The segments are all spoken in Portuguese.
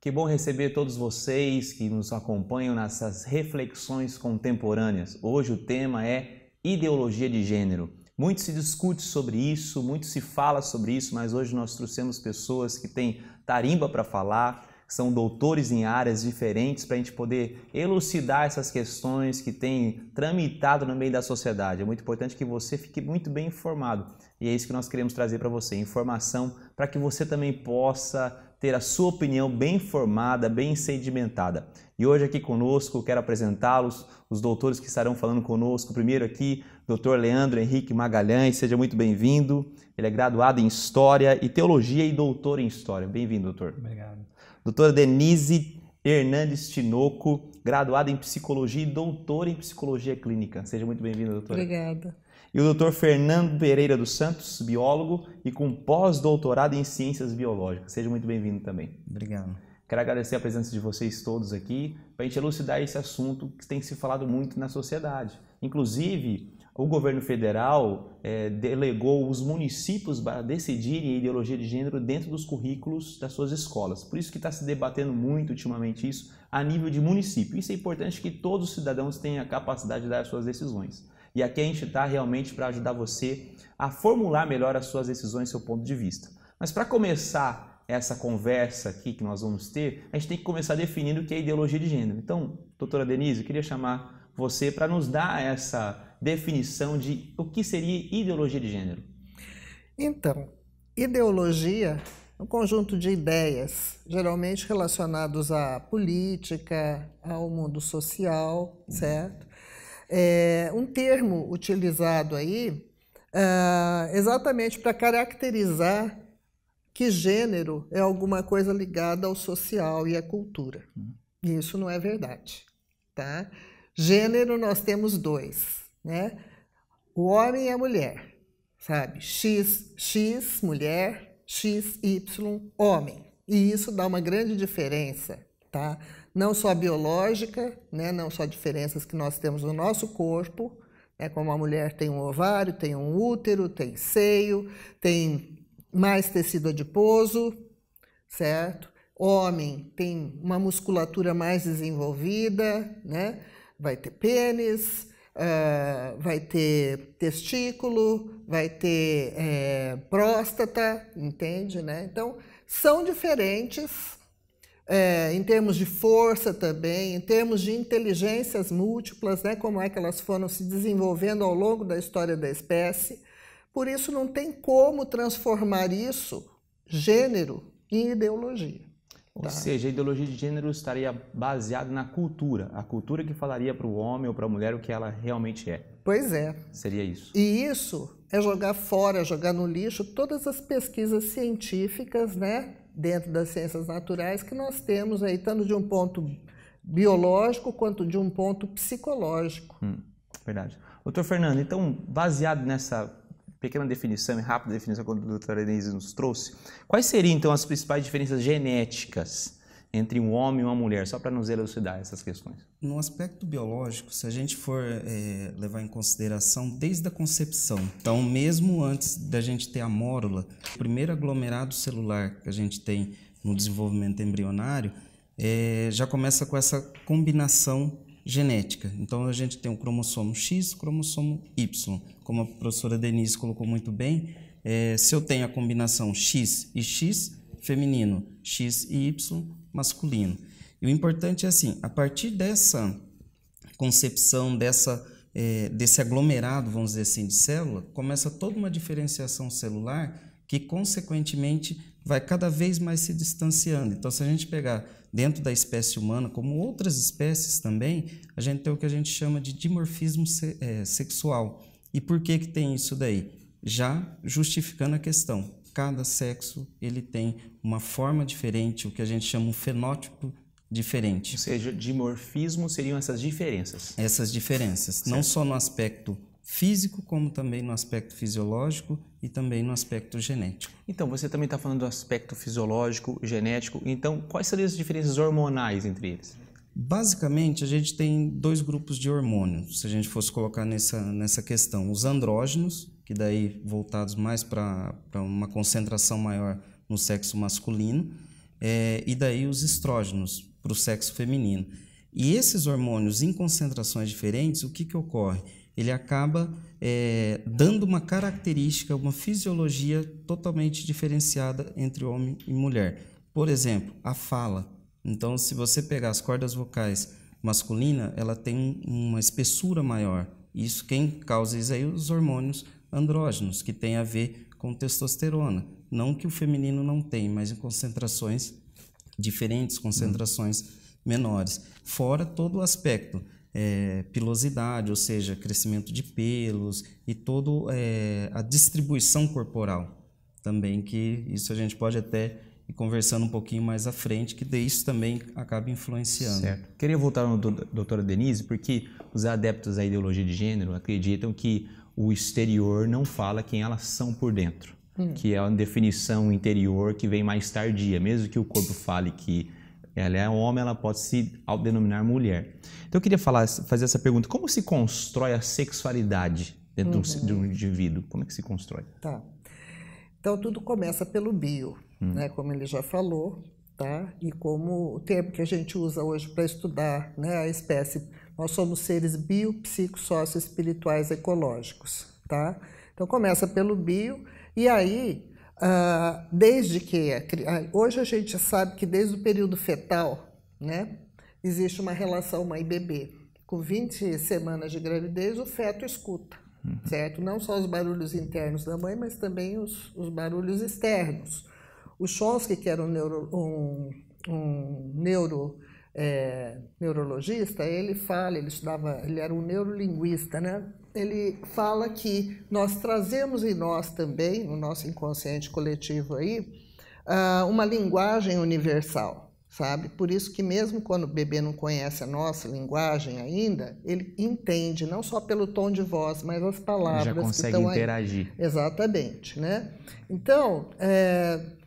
Que bom receber todos vocês que nos acompanham nessas reflexões contemporâneas. Hoje o tema é ideologia de gênero. Muito se discute sobre isso, muito se fala sobre isso, mas hoje nós trouxemos pessoas que têm tarimba para falar, que são doutores em áreas diferentes para a gente poder elucidar essas questões que têm tramitado no meio da sociedade. É muito importante que você fique muito bem informado e é isso que nós queremos trazer para você, informação para que você também possa ter a sua opinião bem formada, bem sedimentada. E hoje aqui conosco, quero apresentá-los, os doutores que estarão falando conosco. Primeiro aqui, Dr. Leandro Henrique Magalhães, seja muito bem-vindo. Ele é graduado em História e Teologia e doutor em História. Bem-vindo, doutor. Obrigado. Doutora Denise Hernandes Tinoco, graduada em Psicologia e doutora em Psicologia Clínica. Seja muito bem-vinda, doutora. Obrigada. E o Dr. Fernando Pereira dos Santos, biólogo e com pós-doutorado em Ciências Biológicas. Seja muito bem-vindo também. Obrigado. Quero agradecer a presença de vocês todos aqui para a gente elucidar esse assunto que tem se falado muito na sociedade. Inclusive, o governo federal delegou os municípios para decidirem a ideologia de gênero dentro dos currículos das suas escolas. Por isso que está se debatendo muito ultimamente isso a nível de município. Isso é importante que todos os cidadãos tenham a capacidade de dar as suas decisões. E aqui a gente está realmente para ajudar você a formular melhor as suas decisões, seu ponto de vista. Mas para começar essa conversa aqui que nós vamos ter, a gente tem que começar definindo o que é ideologia de gênero. Então, doutora Denise, eu queria chamar você para nos dar essa definição de o que seria ideologia de gênero. Então, ideologia é um conjunto de ideias, geralmente relacionados à política, ao mundo social, certo? É um termo utilizado aí exatamente para caracterizar que gênero é alguma coisa ligada ao social e à cultura. E isso não é verdade, tá? Gênero nós temos dois, né? O homem e a mulher, sabe? X, mulher, XY, homem. E isso dá uma grande diferença, tá? Não só biológica, né? Não só diferenças que nós temos no nosso corpo, né? Como a mulher tem um ovário, tem um útero, tem seio, tem mais tecido adiposo, certo? Homem tem uma musculatura mais desenvolvida, né? Vai ter pênis, vai ter testículo, vai ter próstata, entende, né? Então, são diferentes em termos de força também, em termos de inteligências múltiplas, né? Como é que elas foram se desenvolvendo ao longo da história da espécie. Por isso, não tem como transformar isso, gênero, em ideologia. Ou seja, a ideologia de gênero estaria baseada na cultura, a cultura que falaria para o homem ou para a mulher o que ela realmente é. Pois é. Seria isso. E isso é jogar fora, jogar no lixo todas as pesquisas científicas, né, dentro das ciências naturais que nós temos aí, tanto de um ponto biológico quanto de um ponto psicológico. Verdade. Doutor Fernando, então, baseado nessa pequena definição e rápida definição que a doutora Denise nos trouxe, quais seriam então as principais diferenças genéticas entre um homem e uma mulher, só para nos elucidar essas questões? No aspecto biológico, se a gente for levar em consideração desde a concepção, então mesmo antes da gente ter a mórula, o primeiro aglomerado celular que a gente tem no desenvolvimento embrionário, já começa com essa combinação genética. Então a gente tem o cromossomo X, o cromossomo Y. Como a professora Denise colocou muito bem, se eu tenho a combinação X e X, feminino, X e Y, masculino. E o importante é assim, a partir dessa concepção, desse aglomerado, vamos dizer assim, de célula, começa toda uma diferenciação celular que, consequentemente, vai cada vez mais se distanciando. Então, se a gente pegar dentro da espécie humana, como outras espécies também, a gente tem o que a gente chama de dimorfismo sexual. E por que que tem isso daí? Já justificando a questão, cada sexo ele tem uma forma diferente, o que a gente chama um fenótipo diferente. Ou seja, dimorfismo seriam essas diferenças. Essas diferenças, certo. Não só no aspecto físico, como também no aspecto fisiológico e também no aspecto genético. Então, você também está falando do aspecto fisiológico, genético. Então, quais seriam as diferenças hormonais entre eles? Basicamente, a gente tem dois grupos de hormônios, se a gente fosse colocar nessa questão. Os andrógenos, que daí voltados mais para uma concentração maior no sexo masculino, e daí os estrógenos para o sexo feminino. E esses hormônios em concentrações diferentes, o que ocorre? Ele acaba dando uma característica, uma fisiologia totalmente diferenciada entre homem e mulher. Por exemplo, a fala. Então, se você pegar as cordas vocais masculina, ela tem uma espessura maior. Isso, quem causa isso aí, os hormônios andrógenos, que tem a ver com testosterona. Não que o feminino não tem, mas em concentrações diferentes, concentrações menores. Fora todo o aspecto, pilosidade, ou seja, crescimento de pelos e toda a distribuição corporal também, que isso a gente pode até ir conversando um pouquinho mais à frente, que isso também acaba influenciando. Certo. Queria voltar na doutora Denise, porque os adeptos à ideologia de gênero acreditam que o exterior não fala quem elas são por dentro, que é uma definição interior que vem mais tardia. Mesmo que o corpo fale que ela é homem, ela pode se autodenominar mulher. Então eu queria fazer essa pergunta: como se constrói a sexualidade dentro de um indivíduo? Como é que se constrói? Tá. Então tudo começa pelo bio, né, como ele já falou, tá? E como o termo que a gente usa hoje para estudar, né, a espécie, nós somos seres bio, psico, sócio, espirituais, ecológicos, tá? Então começa pelo bio, e aí desde que hoje a gente sabe que desde o período fetal, né, existe uma relação mãe-bebê. Com 20 semanas de gravidez, o feto escuta, certo? Não só os barulhos internos da mãe, mas também os barulhos externos. O Chomsky, que era um neurologista, ele fala, ele era um neurolinguista, né? Ele fala que nós trazemos em nós também, no nosso inconsciente coletivo aí, uma linguagem universal, sabe? Por isso que mesmo quando o bebê não conhece a nossa linguagem ainda, ele entende, não só pelo tom de voz, mas as palavras já consegue que estão interagir. Aí. Exatamente, né? Então,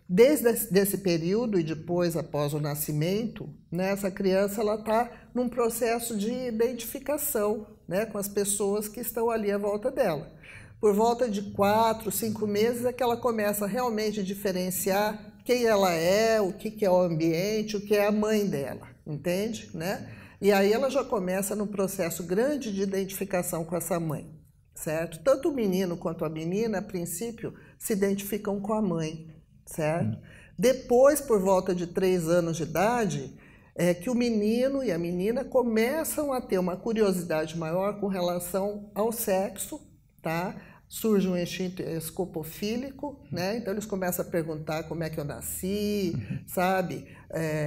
desde esse período e depois após o nascimento, né, essa criança ela está num processo de identificação, né, com as pessoas que estão ali à volta dela. Por volta de 4, 5 meses é que ela começa realmente a diferenciar quem ela é, o que é o ambiente, o que é a mãe dela, entende? Né? E aí ela já começa num processo grande de identificação com essa mãe, certo? Tanto o menino quanto a menina, a princípio, se identificam com a mãe, certo? Depois, por volta de 3 anos de idade, é que o menino e a menina começam a ter uma curiosidade maior com relação ao sexo, tá? Surge um instinto escopofílico, né? Então eles começam a perguntar como é que eu nasci, sabe?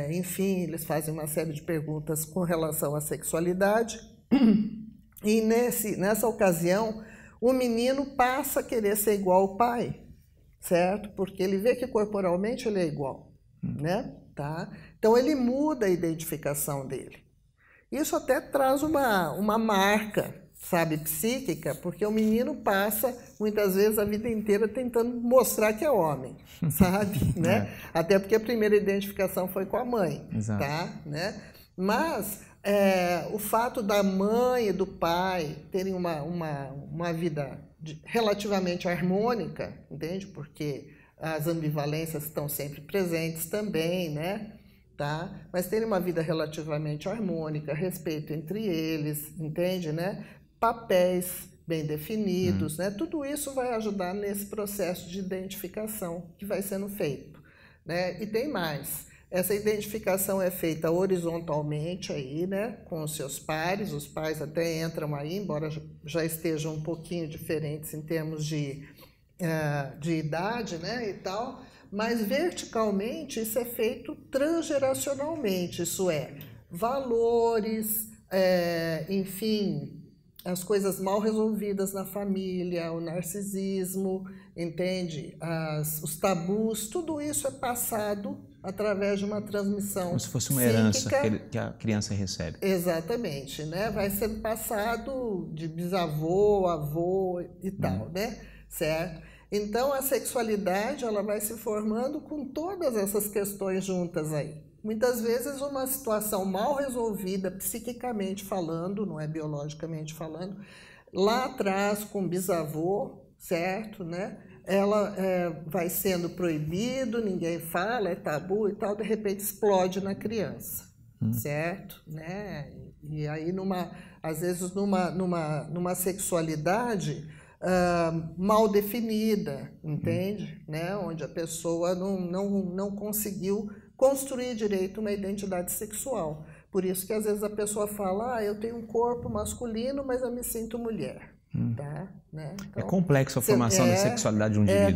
Enfim, eles fazem uma série de perguntas com relação à sexualidade. E nessa ocasião, o menino passa a querer ser igual ao pai, certo? Porque ele vê que corporalmente ele é igual, né? Tá? Então ele muda a identificação dele. Isso até traz uma marca, sabe, psíquica, porque o menino passa muitas vezes a vida inteira tentando mostrar que é homem, sabe, né? Até porque a primeira identificação foi com a mãe, Exato. tá, né? Mas o fato da mãe e do pai terem uma vida relativamente harmônica, entende? Porque as ambivalências estão sempre presentes também, né? Tá? Mas terem uma vida relativamente harmônica, respeito entre eles, entende, né? Papéis bem definidos, né? Tudo isso vai ajudar nesse processo de identificação que vai sendo feito, né? E tem mais. Essa identificação é feita horizontalmente aí, né? Com os seus pares. Os pais até entram aí, embora já estejam um pouquinho diferentes em termos de idade, né? E tal. Mas verticalmente isso é feito transgeracionalmente, isso é, valores, enfim, as coisas mal resolvidas na família, o narcisismo, entende? Os tabus, tudo isso é passado através de uma transmissão como se fosse uma psíquica. herança que a criança recebe. Exatamente, né? Vai sendo passado de bisavô, avô e tal, né? Certo? Então, a sexualidade ela vai se formando com todas essas questões juntas aí. Muitas vezes uma situação mal resolvida, psiquicamente falando, não é biologicamente falando, lá atrás com o bisavô, certo, né? ela vai sendo proibido, ninguém fala, é tabu e tal, de repente explode na criança, certo? Né? E aí, às vezes, numa sexualidade mal definida, entende? Né? Onde a pessoa não conseguiu construir direito uma identidade sexual. Por isso que às vezes a pessoa fala, eu tenho um corpo masculino, mas eu me sinto mulher. Tá? Né? Então, é complexo a formação da sexualidade de um indivíduo.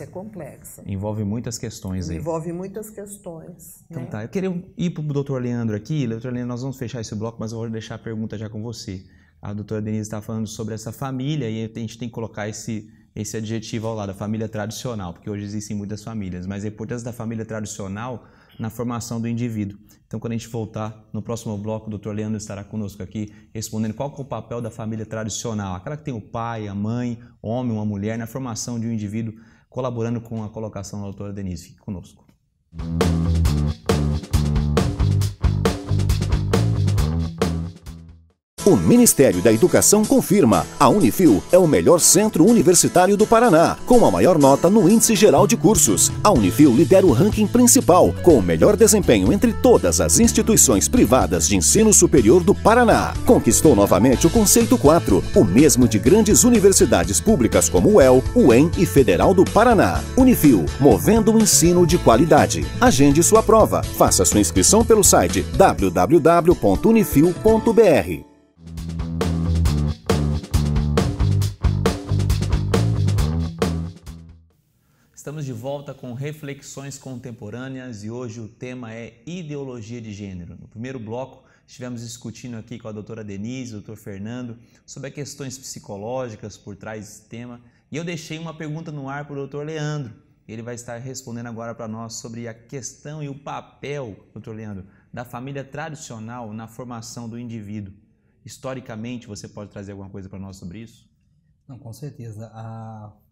É complexa. Envolve muitas questões aí. Envolve muitas questões. Então né? tá, eu queria ir para o doutor Leandro aqui. Doutor Leandro, nós vamos fechar esse bloco, mas eu vou deixar a pergunta já com você. A doutora Denise está falando sobre essa família e a gente tem que colocar esse adjetivo ao lado, a família tradicional, porque hoje existem muitas famílias, mas a importância da família tradicional na formação do indivíduo. Então, quando a gente voltar no próximo bloco, o doutor Leandro estará conosco aqui respondendo qual que é o papel da família tradicional, aquela que tem o pai, a mãe, homem, uma mulher, na formação de um indivíduo, colaborando com a colocação da doutora Denise. Fique conosco. O Ministério da Educação confirma: a Unifil é o melhor centro universitário do Paraná, com a maior nota no Índice Geral de Cursos. A Unifil lidera o ranking principal, com o melhor desempenho entre todas as instituições privadas de ensino superior do Paraná. Conquistou novamente o Conceito 4, o mesmo de grandes universidades públicas como o UEL, UEM e Federal do Paraná. Unifil, movendo o ensino de qualidade. Agende sua prova. Faça sua inscrição pelo site www.unifil.br. Estamos de volta com Reflexões Contemporâneas e hoje o tema é ideologia de gênero. No primeiro bloco, estivemos discutindo aqui com a doutora Denise, o doutor Fernando, sobre as questões psicológicas por trás desse tema e eu deixei uma pergunta no ar para o doutor Leandro. Ele vai estar respondendo agora para nós sobre a questão e o papel, doutor Leandro, da família tradicional na formação do indivíduo. Historicamente, você pode trazer alguma coisa para nós sobre isso? Não, com certeza.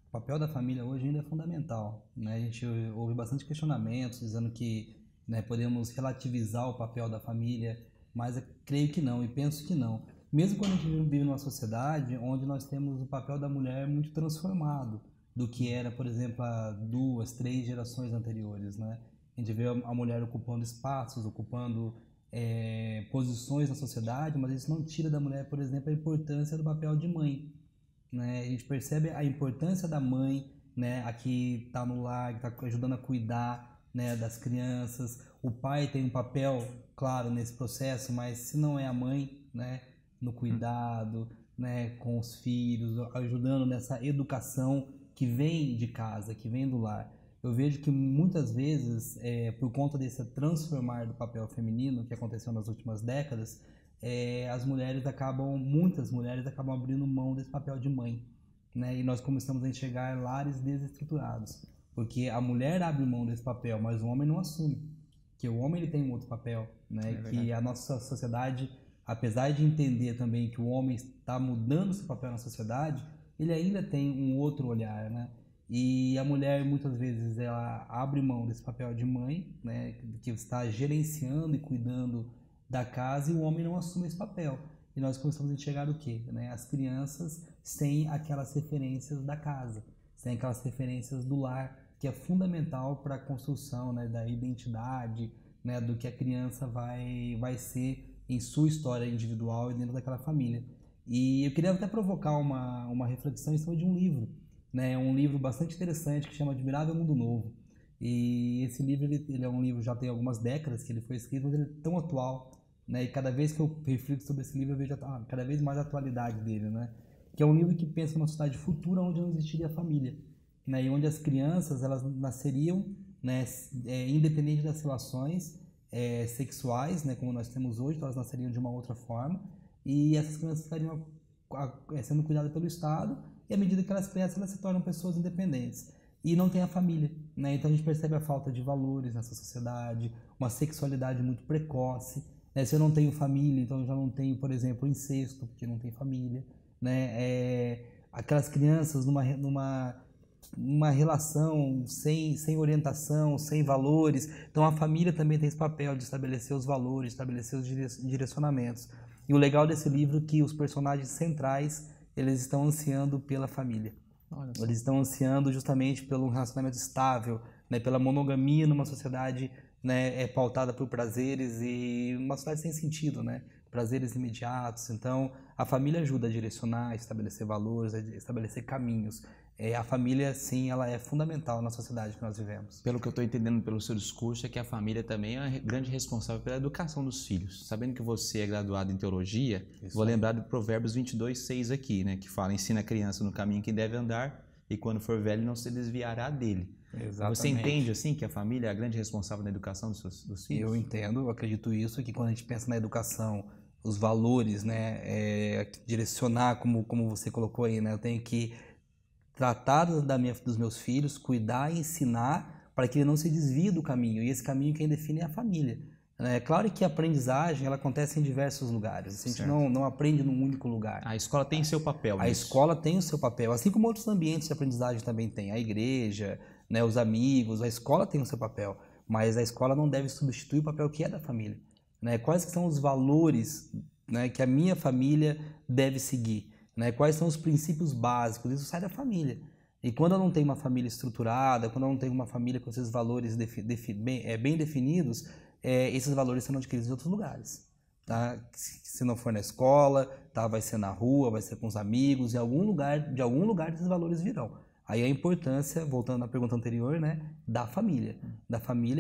O papel da família hoje ainda é fundamental, né? A gente ouve bastante questionamentos dizendo que, né, podemos relativizar o papel da família, mas eu creio que não e penso que não. Mesmo quando a gente vive numa sociedade onde nós temos o papel da mulher muito transformado do que era, por exemplo, há 2, 3 gerações anteriores, né? A gente vê a mulher ocupando espaços, ocupando posições na sociedade, mas isso não tira da mulher, por exemplo, a importância do papel de mãe. Né? A gente percebe a importância da mãe, né? A que está no lar, que está ajudando a cuidar, né, das crianças. O pai tem um papel, claro, nesse processo, mas se não é a mãe, né, no cuidado, né, com os filhos, ajudando nessa educação que vem de casa, que vem do lar. Eu vejo que muitas vezes, por conta desse transformar do papel feminino que aconteceu nas últimas décadas, muitas mulheres acabam abrindo mão desse papel de mãe, né? E nós começamos a enxergar lares desestruturados, porque a mulher abre mão desse papel, mas o homem não assume, que o homem ele tem um outro papel, né? Que a nossa sociedade, apesar de entender também que o homem está mudando seu papel na sociedade, ele ainda tem um outro olhar, né? E a mulher muitas vezes ela abre mão desse papel de mãe, né? Que está gerenciando e cuidando da casa, e o homem não assume esse papel. E nós começamos a enxergar o quê? Né? As crianças sem aquelas referências da casa, sem aquelas referências do lar, que é fundamental para a construção, né, da identidade, né, do que a criança vai ser em sua história individual e dentro daquela família. E eu queria até provocar uma reflexão em cima de um livro, né, um livro bastante interessante que chama Admirável Mundo Novo. E esse livro ele é um livro já tem algumas décadas que ele foi escrito, mas ele é tão atual, né? E cada vez que eu reflito sobre esse livro eu vejo cada vez mais a atualidade dele, né? Que é um livro que pensa numa sociedade futura onde não existiria família, né? E onde as crianças elas nasceriam, né, independente das relações sexuais, né, como nós temos hoje, elas nasceriam de uma outra forma, e essas crianças estariam sendo cuidadas pelo Estado, e à medida que elas crescem elas se tornam pessoas independentes. E não tem a família, né? Então a gente percebe a falta de valores nessa sociedade, uma sexualidade muito precoce, né? Se eu não tenho família, então eu já não tenho, por exemplo, incesto, porque não tem família, né? Aquelas crianças numa relação sem orientação, sem valores. Então a família também tem esse papel de estabelecer os valores, estabelecer os direcionamentos. E o legal desse livro é que os personagens centrais eles estão ansiando pela família. Eles estão ansiando justamente pelo relacionamento estável, né, pela monogamia numa sociedade, né, pautada por prazeres e uma sociedade sem sentido, né, prazeres imediatos. Então, a família ajuda a direcionar, a estabelecer valores, a estabelecer caminhos. A família, sim, ela é fundamental na sociedade que nós vivemos. Pelo que eu estou entendendo pelo seu discurso, é que a família também é a grande responsável pela educação dos filhos. Sabendo que você é graduado em teologia, vou lembrar do Provérbios 22:6 aqui, né, que fala: ensina a criança no caminho que deve andar e quando for velho não se desviará dele. Exatamente. Você entende assim que a família é a grande responsável na educação dos filhos? Eu entendo, eu acredito isso, que quando a gente pensa na educação, os valores, né, direcionar, como você colocou aí, né, eu tenho que tratar dos meus filhos, cuidar e ensinar para que ele não se desvie do caminho. E esse caminho quem define é a família. É claro que a aprendizagem ela acontece em diversos lugares. A gente não aprende num único lugar. A escola tem seu papel. A escola tem o seu papel, assim como outros ambientes de aprendizagem também tem. A igreja, né, os amigos, a escola tem o seu papel. Mas a escola não deve substituir o papel que é da família. Né? Quais que são os valores, né, que a minha família deve seguir? Né? Quais são os princípios básicos? Isso sai da família. E quando eu não tenho uma família estruturada, quando eu não tenho uma família com esses valores bem definidos, esses valores serão adquiridos em outros lugares. Tá? Se não for na escola, tá? Vai ser na rua, vai ser com os amigos, de algum lugar esses valores virão. Aí a importância, voltando à pergunta anterior, né, da família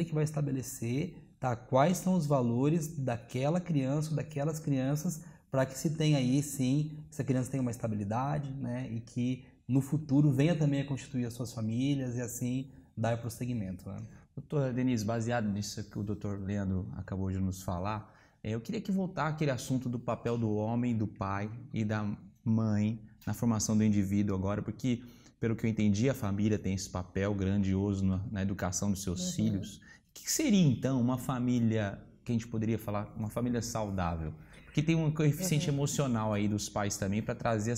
que vai estabelecer, tá, quais são os valores daquela criança, daquelas crianças, para que se tenha aí, sim, essa criança tenha uma estabilidade, né, e que no futuro venha também a constituir as suas famílias e assim dar prosseguimento. Né? Doutora Denise, baseado nisso que o doutor Leandro acabou de nos falar, eu queria que voltar àquele assunto do papel do homem, do pai e da mãe na formação do indivíduo agora, porque, pelo que eu entendi, a família tem esse papel grandioso na educação dos seus filhos. O que seria, então, uma família, que a gente poderia falar, uma família saudável? Porque tem um coeficiente emocional aí dos pais também para trazer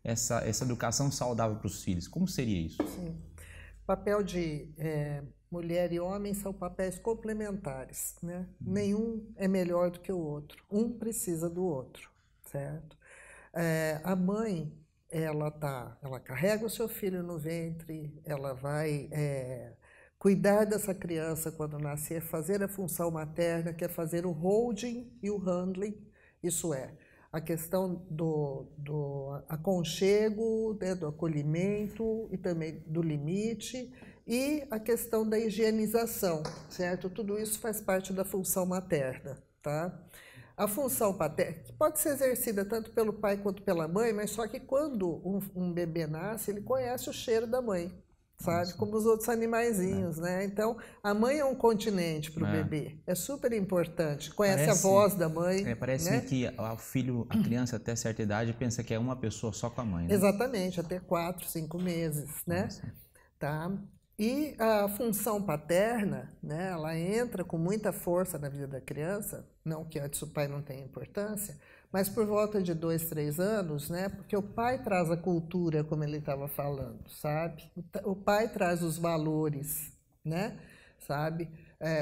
essa educação saudável para os filhos. Como seria isso? Sim. O papel de mulher e homem são papéis complementares, né? Nenhum é melhor do que o outro. Um precisa do outro, certo? A mãe, ela carrega o seu filho no ventre, ela vai cuidar dessa criança quando nascer, fazer a função materna, que é fazer o holding e o handling, isso é, a questão do aconchego, né, do acolhimento e também do limite, e a questão da higienização, certo? Tudo isso faz parte da função materna, tá? A função paterna pode ser exercida tanto pelo pai quanto pela mãe, mas só que quando um bebê nasce, ele conhece o cheiro da mãe, sabe? Nossa. Como os outros animaizinhos, né? Então, a mãe é um continente para o bebê. É super importante. Conhece a voz da mãe. Parece-me que o filho, a criança até certa idade, pensa que é uma pessoa só com a mãe, né? Exatamente, até 4, 5 meses, né? Tá? E a função paterna, né, ela entra com muita força na vida da criança, não que antes o pai não tenha importância, mas por volta de 2, 3 anos, né, porque o pai traz a cultura, como ele estava falando, sabe? O pai traz os valores, né, sabe?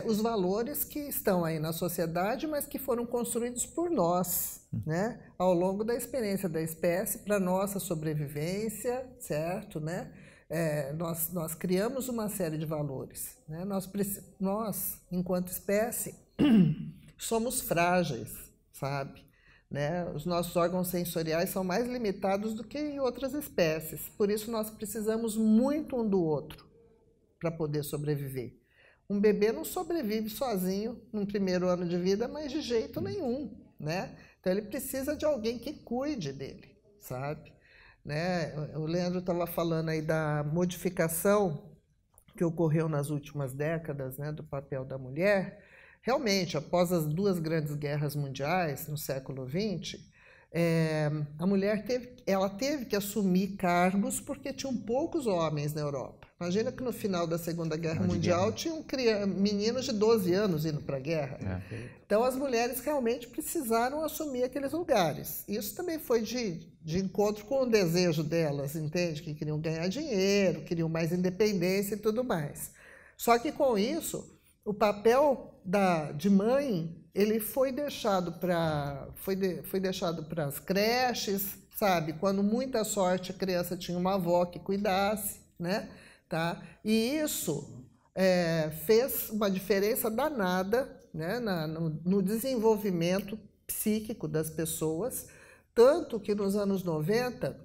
Os valores que estão aí na sociedade, mas que foram construídos por nós, né, ao longo da experiência da espécie, para nossa sobrevivência, certo, né? Nós criamos uma série de valores, né? Nós, enquanto espécie, somos frágeis, sabe? Né? Os nossos órgãos sensoriais são mais limitados do que em outras espécies. Por isso, nós precisamos muito um do outro para poder sobreviver. Um bebê não sobrevive sozinho no primeiro ano de vida, mas de jeito nenhum, né? Então, ele precisa de alguém que cuide dele, sabe? Né? O Leandro estava falando aí da modificação que ocorreu nas últimas décadas, né, do papel da mulher. Realmente, após as 2 grandes guerras mundiais, no século XX, a mulher teve que assumir cargos porque tinham poucos homens na Europa. Imagina que no final da Segunda Guerra Mundial tinham meninos de 12 anos indo para a guerra. Então, as mulheres realmente precisaram assumir aqueles lugares. Isso também foi de encontro com o desejo delas, entende? Que queriam ganhar dinheiro, queriam mais independência e tudo mais. Só que, com isso, o papel de mãe ele foi deixado para as creches, sabe? Quando muita sorte a criança tinha uma avó que cuidasse, né? Tá? E isso fez uma diferença danada, né? no desenvolvimento psíquico das pessoas, tanto que nos anos 90,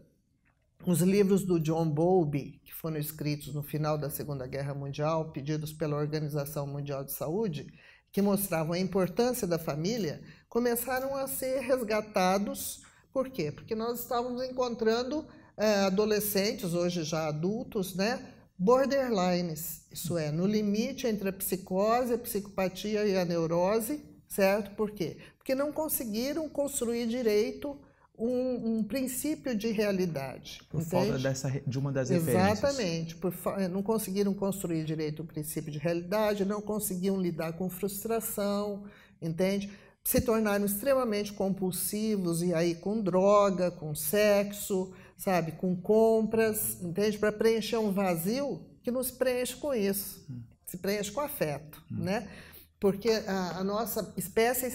os livros do John Bowlby, que foram escritos no final da Segunda Guerra Mundial, pedidos pela Organização Mundial de Saúde, que mostravam a importância da família, começaram a ser resgatados. Por quê? Porque nós estávamos encontrando adolescentes, hoje já adultos, né? Borderlines, isso é, no limite entre a psicose, a psicopatia e a neurose, certo? Por quê? Porque não conseguiram construir direito um princípio de realidade. Por falta de uma das referências. Exatamente. Não conseguiram construir direito o princípio de realidade, não conseguiam lidar com frustração, entende? Se tornaram extremamente compulsivos, e aí com droga, com sexo, sabe, com compras, entende? Para preencher um vazio que não se preenche com isso, se preenche com afeto, né? Porque a nossa espécie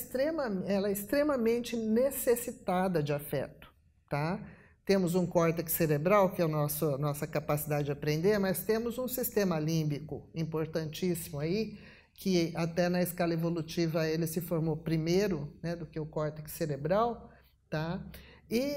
ela é extremamente necessitada de afeto, tá? Temos um córtex cerebral, que é a nossa capacidade de aprender, mas temos um sistema límbico importantíssimo aí, que até na escala evolutiva ele se formou primeiro, né, do que o córtex cerebral, tá? E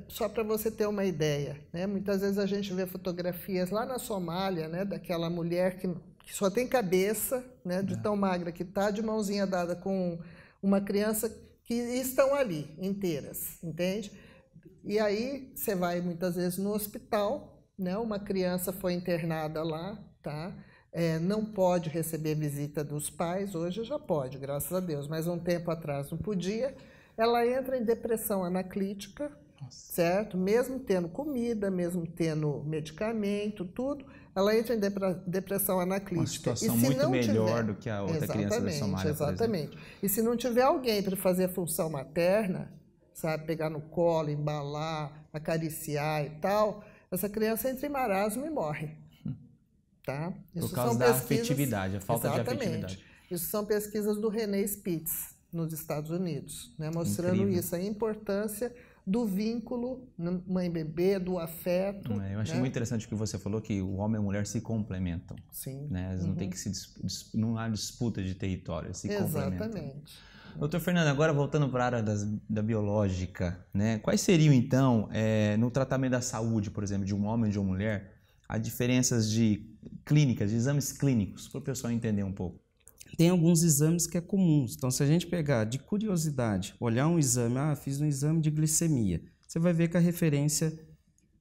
só para você ter uma ideia, né, muitas vezes a gente vê fotografias lá na Somália, né, daquela mulher que só tem cabeça, né, de tão magra que está, de mãozinha dada com uma criança, que estão ali inteiras, entende? E aí você vai muitas vezes no hospital, né, uma criança foi internada lá, tá? Não pode receber visita dos pais, hoje já pode, graças a Deus, mas um tempo atrás não podia. Ela entra em depressão anaclítica, certo? Mesmo tendo comida, mesmo tendo medicamento, tudo, ela entra em depressão anaclítica. Uma situação muito melhor do que a outra criança da Somália, exatamente. E se não tiver alguém para fazer a função materna, sabe, pegar no colo, embalar, acariciar e tal, essa criança entra em marasmo e morre. Tá? Isso por causa da afetividade, a falta de afetividade. Isso são pesquisas do René Spitz, nos Estados Unidos, né? Mostrando Incrível. isso, a importância do vínculo mãe-bebê, do afeto. Eu achei muito interessante o que você falou, que o homem e a mulher se complementam. Sim. Né? Eles não tem que não há disputa de território, eles se complementam. Exatamente. Doutor Fernando, agora voltando para a área da biológica, né? Quais seriam então, no tratamento da saúde, por exemplo, de um homem e de uma mulher, as diferenças de clínicas, de exames clínicos, para o pessoal entender um pouco? Tem alguns exames que é comuns. Então, se a gente pegar de curiosidade, olhar um exame, fiz um exame de glicemia, você vai ver que a referência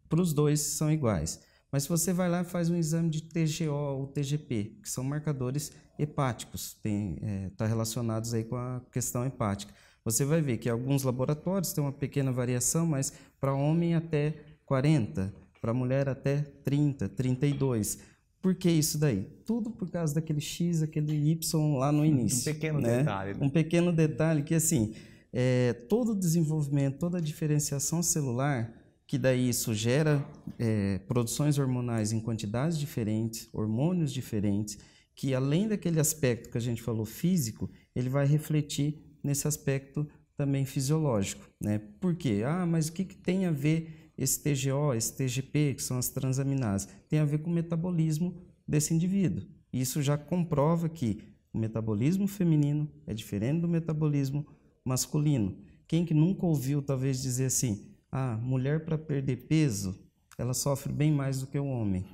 para os dois são iguais. Mas se você vai lá e faz um exame de TGO ou TGP, que são marcadores hepáticos, está relacionados aí com a questão hepática, você vai ver que alguns laboratórios têm uma pequena variação, mas para homem até 40, para mulher até 30, 32. Por que isso daí? Tudo por causa daquele X, aquele Y lá no início. Um pequeno detalhe. Né? Um pequeno detalhe que, assim, todo o desenvolvimento, toda a diferenciação celular, que daí isso gera produções hormonais em quantidades diferentes, hormônios diferentes, que além daquele aspecto que a gente falou físico, ele vai refletir nesse aspecto também fisiológico. Né? Por quê? Mas o que tem a ver esse TGO, esse TGP, que são as transaminases? Tem a ver com o metabolismo desse indivíduo. Isso já comprova que o metabolismo feminino é diferente do metabolismo masculino. Quem que nunca ouviu talvez dizer assim, mulher para perder peso, ela sofre bem mais do que o homem.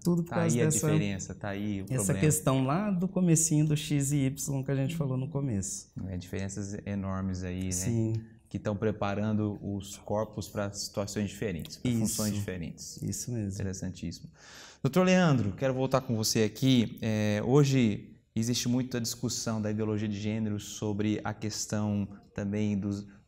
Tudo por causa dessa diferença, tá aí o problema. Essa questão lá do comecinho do X e Y que a gente falou no começo. Diferenças enormes aí, né? Sim. Que estão preparando os corpos para situações diferentes, para funções diferentes. Isso mesmo. Interessantíssimo. Doutor Leandro, quero voltar com você aqui. Hoje existe muita discussão da ideologia de gênero sobre a questão também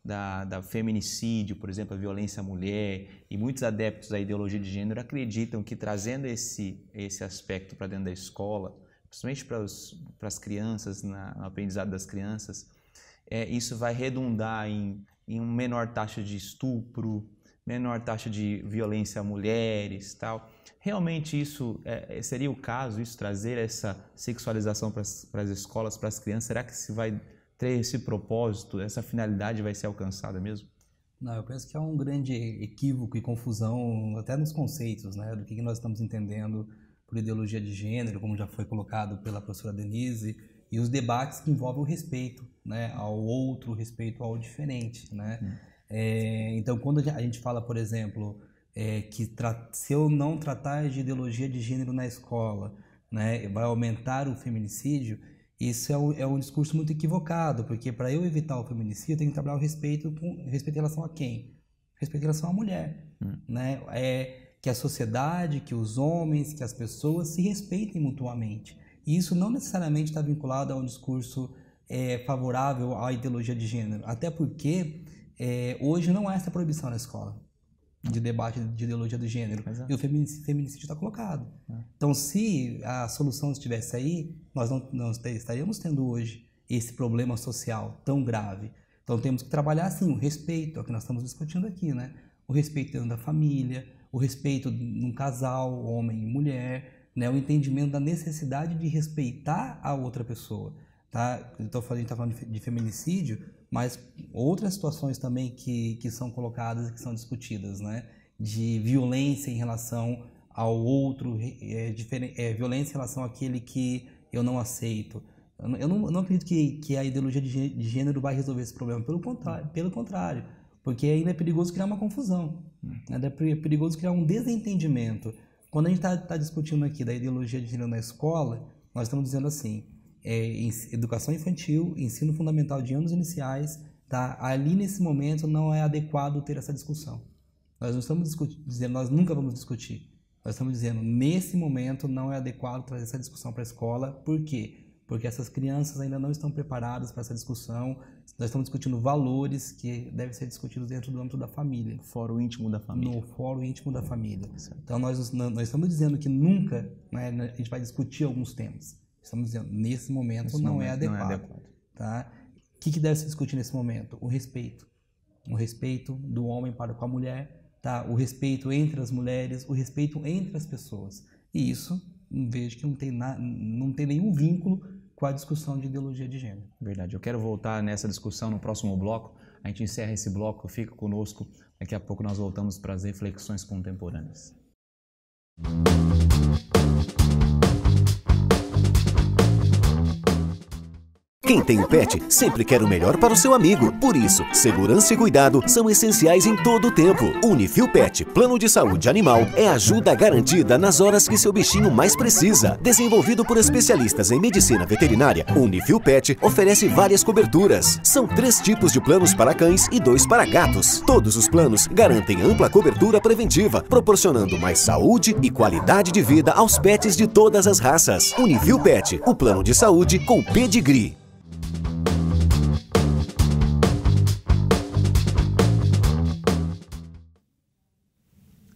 da feminicídio, por exemplo, a violência à mulher, e muitos adeptos da ideologia de gênero acreditam que trazendo esse aspecto para dentro da escola, principalmente para as crianças, no aprendizado das crianças, isso vai redundar em uma menor taxa de estupro, menor taxa de violência a mulheres, tal. Realmente isso seria o caso, isso trazer essa sexualização para as escolas, para as crianças? Será que se vai ter esse propósito, essa finalidade vai ser alcançada mesmo? Não, eu penso que é um grande equívoco e confusão até nos conceitos, né, do que nós estamos entendendo por ideologia de gênero, como já foi colocado pela professora Denise, e os debates que envolvem o respeito, né, ao outro, o respeito ao diferente, né? Então, quando a gente fala, por exemplo, que se eu não tratar de ideologia de gênero na escola, né, vai aumentar o feminicídio, isso é um discurso muito equivocado, porque para eu evitar o feminicídio, eu tenho que trabalhar o respeito em relação a quem? Respeito em relação à mulher, né? Que a sociedade, que os homens, que as pessoas se respeitem mutuamente. E isso não necessariamente está vinculado a um discurso favorável à ideologia de gênero, até porque hoje não há essa proibição na escola de debate de ideologia de gênero, e o feminicídio está colocado. Então, se a solução estivesse aí, nós não estaríamos tendo hoje esse problema social tão grave. Então, temos que trabalhar, sim, o respeito, é o que nós estamos discutindo aqui, né? O respeito dentro da família, o respeito num casal, homem e mulher, né? O entendimento da necessidade de respeitar a outra pessoa, tá? Então, a gente está falando de feminicídio, mas outras situações também que são colocadas, que são discutidas, né? De violência em relação ao outro, violência em relação àquele que eu não aceito. Eu não acredito que a ideologia de gênero vai resolver esse problema, pelo contrário, porque ainda é perigoso criar uma confusão, ainda é perigoso criar um desentendimento. Quando a gente está discutindo aqui da ideologia de gênero na escola, nós estamos dizendo assim, educação infantil, ensino fundamental de anos iniciais, tá? Ali nesse momento não é adequado ter essa discussão. Nós não estamos dizendo, nós nunca vamos discutir. Nós estamos dizendo, nesse momento não é adequado trazer essa discussão para a escola. Por quê? Porque essas crianças ainda não estão preparadas para essa discussão. Nós estamos discutindo valores que devem ser discutidos dentro do âmbito da família. No fórum íntimo da família. No fórum íntimo da família. Certo. Então, nós estamos dizendo que nunca, né, a gente vai discutir alguns temas. Estamos dizendo, nesse momento não é adequado. Tá? O que deve ser discutido nesse momento? O respeito. O respeito do homem para com a mulher, tá? O respeito entre as mulheres, o respeito entre as pessoas. E isso, vejo que não tem nenhum vínculo com a discussão de ideologia de gênero. Verdade. Eu quero voltar nessa discussão no próximo bloco. A gente encerra esse bloco, fica conosco. Daqui a pouco nós voltamos para as reflexões contemporâneas. Quem tem um pet sempre quer o melhor para o seu amigo. Por isso, segurança e cuidado são essenciais em todo o tempo. Unifil Pet, plano de saúde animal, é ajuda garantida nas horas que seu bichinho mais precisa. Desenvolvido por especialistas em medicina veterinária, o Unifil Pet oferece várias coberturas. São 3 tipos de planos para cães e 2 para gatos. Todos os planos garantem ampla cobertura preventiva, proporcionando mais saúde e qualidade de vida aos pets de todas as raças. Unifil Pet, o plano de saúde com pedigree.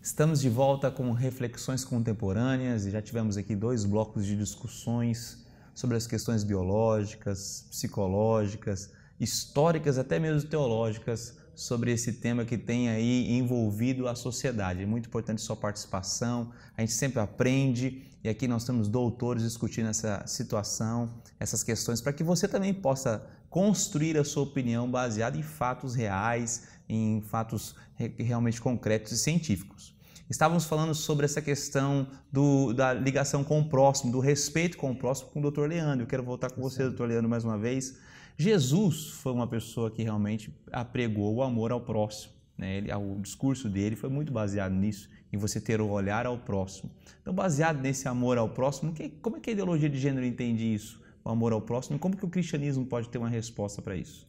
Estamos de volta com reflexões contemporâneas e já tivemos aqui 2 blocos de discussões sobre as questões biológicas, psicológicas, históricas, até mesmo teológicas, sobre esse tema que tem aí envolvido a sociedade. É muito importante sua participação, a gente sempre aprende e aqui nós temos doutores discutindo essa situação, essas questões, para que você também possa construir a sua opinião baseada em fatos reais, em fatos realmente concretos e científicos. Estávamos falando sobre essa questão da ligação com o próximo, do respeito com o próximo, com o Dr. Leandro. Eu quero voltar com você, Dr. Leandro, mais uma vez. Jesus foi uma pessoa que realmente apregou o amor ao próximo, né? O discurso dele foi muito baseado nisso, em você ter o olhar ao próximo. Então, baseado nesse amor ao próximo, como é que a ideologia de gênero entende isso, o amor ao próximo, e como que o cristianismo pode ter uma resposta para isso?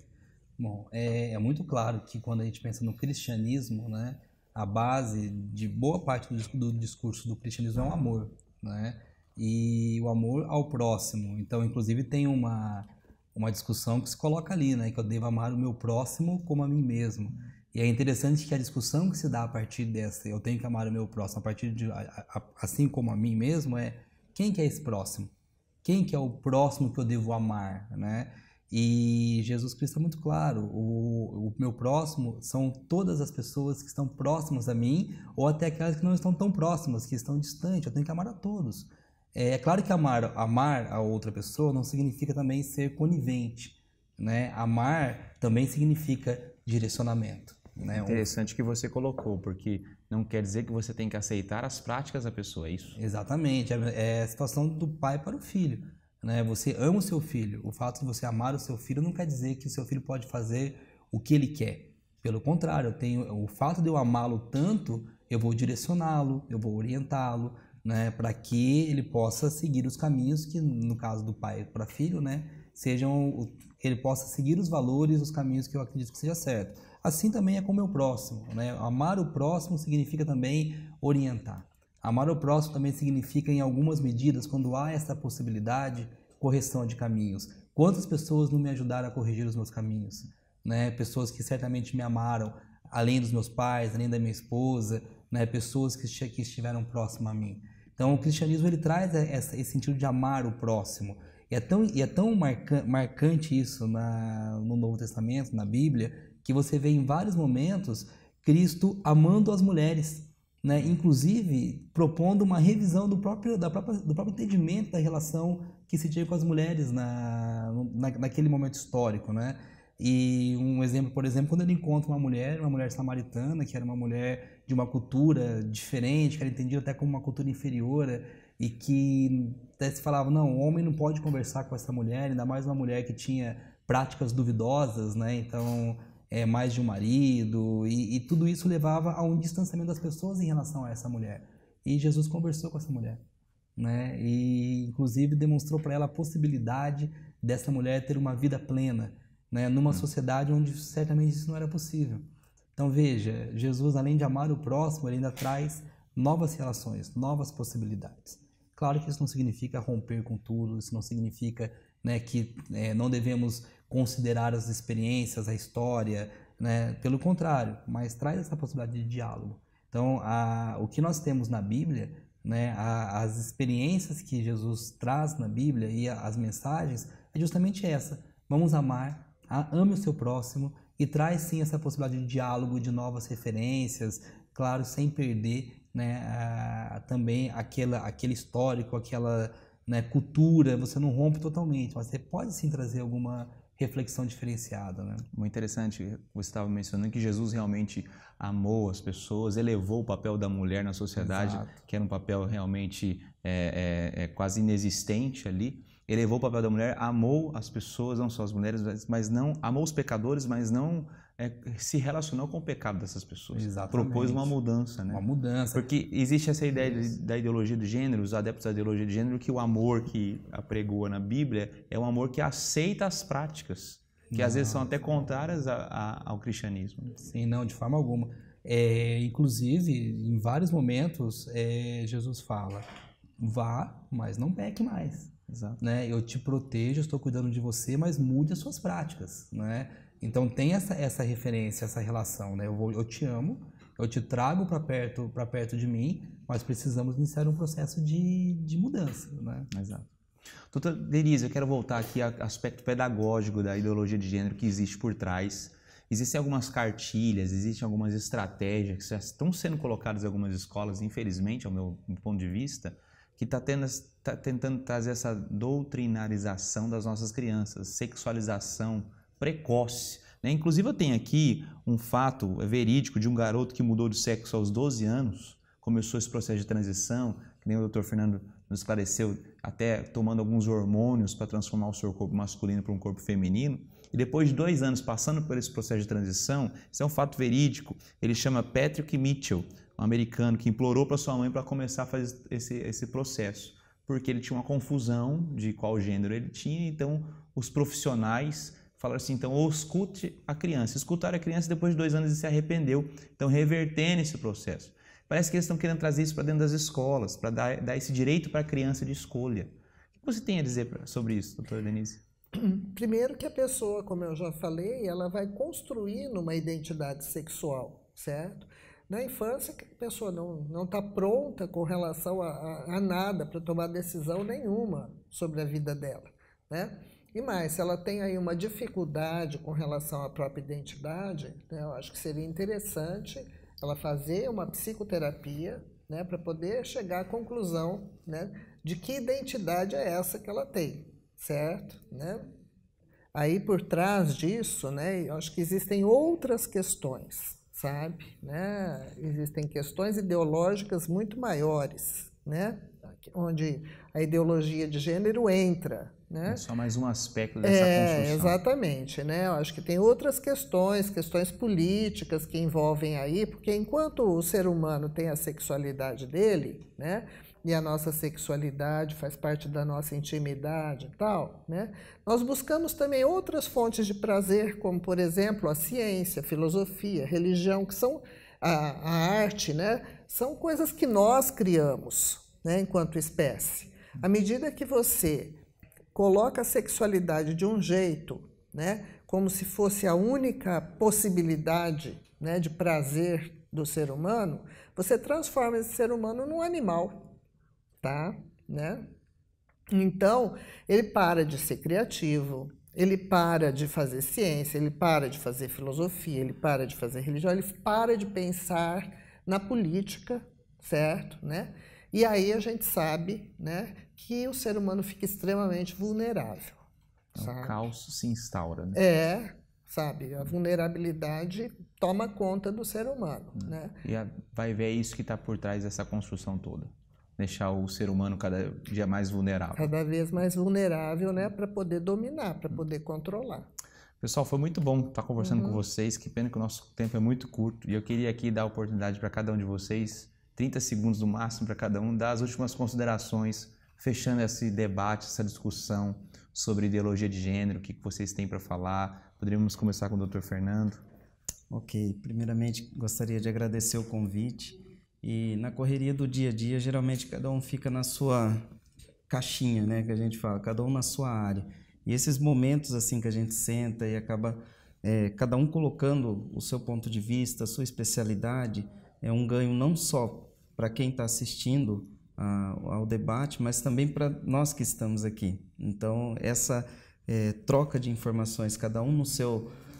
Bom, é muito claro que quando a gente pensa no cristianismo, né, a base de boa parte do discurso do cristianismo é o amor, né? E o amor ao próximo. Então, inclusive, tem uma discussão que se coloca ali, né? Que eu devo amar o meu próximo como a mim mesmo. E é interessante que a discussão que se dá a partir dessa, eu tenho que amar o meu próximo a partir de, assim como a mim mesmo, quem que é esse próximo? Quem que é o próximo que eu devo amar, né? E Jesus Cristo é muito claro, o meu próximo são todas as pessoas que estão próximas a mim, ou até aquelas que não estão tão próximas, que estão distantes. Eu tenho que amar a todos. É claro que amar a outra pessoa não significa também ser conivente, né? Amar também significa direcionamento. né? Interessante que você colocou, porque não quer dizer que você tem que aceitar as práticas da pessoa, é isso? Exatamente, é a situação do pai para o filho, né? Você ama o seu filho, o fato de você amar o seu filho não quer dizer que o seu filho pode fazer o que ele quer. Pelo contrário, o fato de eu amá-lo tanto, eu vou direcioná-lo, eu vou orientá-lo, né? Para que ele possa seguir os caminhos que, no caso do pai para filho, né? Ele possa seguir os valores, os caminhos que eu acredito que seja certo. Assim também é com o meu próximo, né? Amar o próximo significa também orientar. Amar o próximo também significa, em algumas medidas, quando há essa possibilidade, correção de caminhos. Quantas pessoas não me ajudaram a corrigir os meus caminhos? Né? Pessoas que certamente me amaram, além dos meus pais, além da minha esposa, né? Pessoas que estiveram próximas a mim. Então, o cristianismo ele traz esse sentido de amar o próximo. E é tão marcante isso no Novo Testamento, na Bíblia, que você vê em vários momentos Cristo amando as mulheres, né? Inclusive propondo uma revisão do próprio entendimento da relação que se tinha com as mulheres naquele momento histórico, né? E um exemplo, por exemplo, quando ele encontra uma mulher samaritana, que era uma mulher de uma cultura diferente, que era entendida até como uma cultura inferior, e que até se falava, não, o homem não pode conversar com essa mulher, ainda mais uma mulher que tinha práticas duvidosas, né? Então, mais de um marido, e tudo isso levava a um distanciamento das pessoas em relação a essa mulher. E Jesus conversou com essa mulher, né? E inclusive demonstrou para ela a possibilidade dessa mulher ter uma vida plena, né? Numa sociedade onde certamente isso não era possível. Então veja, Jesus, além de amar o próximo, ele ainda traz novas relações, novas possibilidades. Claro que isso não significa romper com tudo, isso não significa, né, que não devemos considerar as experiências, a história, né? Pelo contrário, mas traz essa possibilidade de diálogo. Então, o que nós temos na Bíblia, né, as experiências que Jesus traz na Bíblia e as mensagens, é justamente essa. Vamos amar, ame o seu próximo e traz sim essa possibilidade de diálogo, de novas referências, claro, sem perder, né, também aquele histórico, aquela, né, cultura. Você não rompe totalmente, mas você pode sim trazer alguma reflexão diferenciada, né? Muito interessante, você estava mencionando que Jesus realmente amou as pessoas, elevou o papel da mulher na sociedade, Exato. que era um papel realmente quase inexistente ali. Elevou o papel da mulher, amou as pessoas, não só as mulheres, mas não amou os pecadores, mas não se relacionou com o pecado dessas pessoas. Exatamente. Propôs uma mudança, né? Uma mudança. Porque existe essa ideia da ideologia do gênero, os adeptos da ideologia de gênero, que o amor que apregoa na Bíblia é um amor que aceita as práticas, que às vezes são até contrárias ao cristianismo. Sim, não, de forma alguma. Inclusive, em vários momentos, Jesus fala, vá, mas não peque mais. Exato. Né? Eu te protejo, estou cuidando de você, mas mude as suas práticas, né? Então tem essa referência, essa relação, né? Eu te amo, eu te trago para perto de mim, mas precisamos iniciar um processo de mudança, né? Exato. Doutora Denise, eu quero voltar aqui ao aspecto pedagógico da ideologia de gênero que existe por trás. Existem algumas cartilhas, existem algumas estratégias que já estão sendo colocadas em algumas escolas, infelizmente, ao meu ponto de vista, que está tentando trazer essa doutrinarização das nossas crianças, sexualização precoce, né? Inclusive eu tenho aqui um fato verídico de um garoto que mudou de sexo aos 12 anos, começou esse processo de transição, que nem o Dr. Fernando nos esclareceu, até tomando alguns hormônios para transformar o seu corpo masculino para um corpo feminino, e depois de 2 anos passando por esse processo de transição, isso é um fato verídico, ele chama Patrick Mitchell, um americano que implorou para sua mãe para começar a fazer esse processo, porque ele tinha uma confusão de qual gênero ele tinha, então os profissionais falaram assim, então, ou escute a criança. Escutaram a criança, depois de 2 anos ele se arrependeu, então revertendo esse processo. Parece que eles estão querendo trazer isso para dentro das escolas, para dar esse direito para a criança de escolha. O que você tem a dizer sobre isso, doutora Denise? Primeiro que a pessoa, como eu já falei, ela vai construindo uma identidade sexual, certo? Na infância, a pessoa não está pronta com relação a nada para tomar decisão nenhuma sobre a vida dela, né? E mais, se ela tem aí uma dificuldade com relação à própria identidade, né, eu acho que seria interessante ela fazer uma psicoterapia, né, para poder chegar à conclusão, né, de que identidade é essa que ela tem, certo? Né? Aí por trás disso, né, eu acho que existem outras questões, sabe? Né? Existem questões ideológicas muito maiores, né? Onde a ideologia de gênero entra. Né? É só mais um aspecto dessa construção. Exatamente. Né? Eu acho que tem outras questões políticas que envolvem aí, porque enquanto o ser humano tem a sexualidade dele, né? E a nossa sexualidade faz parte da nossa intimidade e tal, né? Nós buscamos também outras fontes de prazer, como, por exemplo, a ciência, a filosofia, a religião, que são a arte, né? São coisas que nós criamos, né? Enquanto espécie. À medida que você coloca a sexualidade de um jeito, né? Como se fosse a única possibilidade, né? De prazer do ser humano, você transforma esse ser humano num animal. Tá? Né? Então, ele para de ser criativo, ele para de fazer ciência, ele para de fazer filosofia, ele para de fazer religião, ele para de pensar na política, certo? Né? E aí a gente sabe, né, que o ser humano fica extremamente vulnerável. O caos se instaura. Né? Sabe? A vulnerabilidade toma conta do ser humano. Né? E vai ver isso que está por trás dessa construção toda. Deixar o ser humano cada dia mais vulnerável. Cada vez mais vulnerável, né, para poder dominar, para poder controlar. Pessoal, foi muito bom estar conversando com vocês. Que pena que o nosso tempo é muito curto. E eu queria aqui dar a oportunidade para cada um de vocês, 30 segundos no máximo para cada um, dar as últimas considerações, fechando esse debate, essa discussão sobre ideologia de gênero, o que vocês têm para falar. Poderíamos começar com o Dr. Fernando. Ok, primeiramente gostaria de agradecer o convite. E na correria do dia a dia, geralmente cada um fica na sua caixinha, né, que a gente fala, cada um na sua área. E esses momentos assim que a gente senta e acaba cada um colocando o seu ponto de vista, a sua especialidade, é um ganho não só para quem está assistindo ao debate, mas também para nós que estamos aqui. Então, essa troca de informações, cada um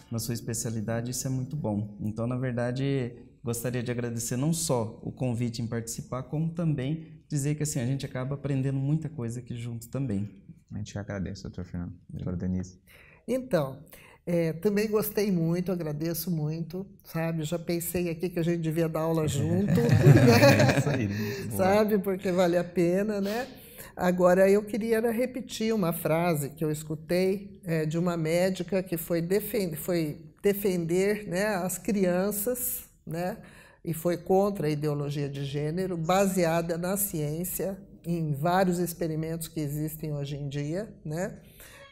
na sua especialidade, isso é muito bom. Então, na verdade, gostaria de agradecer não só o convite em participar, como também dizer que assim, a gente acaba aprendendo muita coisa aqui junto também. A gente agradece, doutor Fernando. Doutora Denise. Então, também gostei muito, agradeço muito, sabe? Já pensei aqui que a gente devia dar aula junto, Isso aí, sabe? Porque vale a pena, né? Agora, eu queria repetir uma frase que eu escutei de uma médica que foi defender, né, as crianças, né, e foi contra a ideologia de gênero, baseada na ciência, em vários experimentos que existem hoje em dia, né,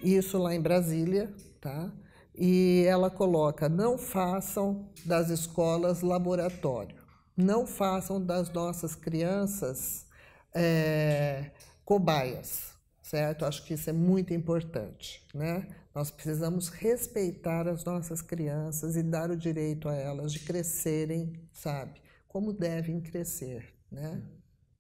isso lá em Brasília, tá? E ela coloca, não façam das escolas laboratório, não façam das nossas crianças cobaias, certo? Acho que isso é muito importante, né? Nós precisamos respeitar as nossas crianças e dar o direito a elas de crescerem, sabe? Como devem crescer, né?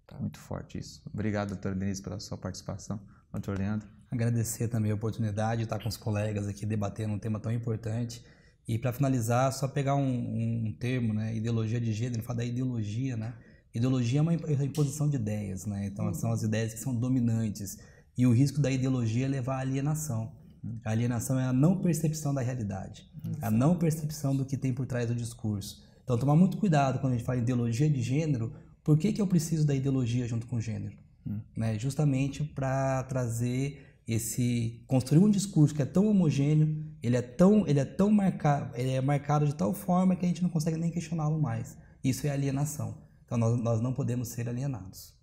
Tá. Muito forte isso. Obrigado, doutora Denise, pela sua participação. Doutor Leandro. Agradecer também a oportunidade de estar com os colegas aqui debatendo um tema tão importante. E para finalizar, só pegar um termo, né? Ideologia de gênero, falar da ideologia, né? Ideologia é uma imposição de ideias, né? Então, são as ideias que são dominantes. E o risco da ideologia é levar à alienação. A alienação é a não percepção da realidade, a não percepção do que tem por trás do discurso. Então, tomar muito cuidado quando a gente fala em ideologia de gênero. Por que eu preciso da ideologia junto com o gênero? Né? Justamente para trazer construir um discurso que é tão homogêneo, ele é marcado de tal forma que a gente não consegue nem questioná-lo mais. Isso é alienação. Então, nós não podemos ser alienados.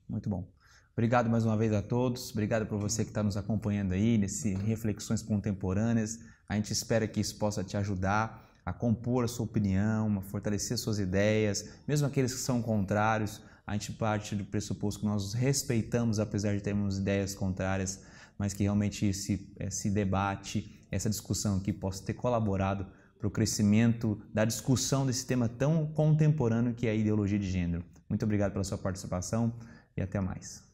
Muito bom. Obrigado mais uma vez a todos. Obrigado por você que está nos acompanhando aí nesse Reflexões Contemporâneas. A gente espera que isso possa te ajudar a compor a sua opinião, a fortalecer suas ideias, mesmo aqueles que são contrários. A gente parte do pressuposto que nós os respeitamos, apesar de termos ideias contrárias, mas que realmente esse debate, essa discussão aqui possa ter colaborado para o crescimento da discussão desse tema tão contemporâneo que é a ideologia de gênero. Muito obrigado pela sua participação e até mais.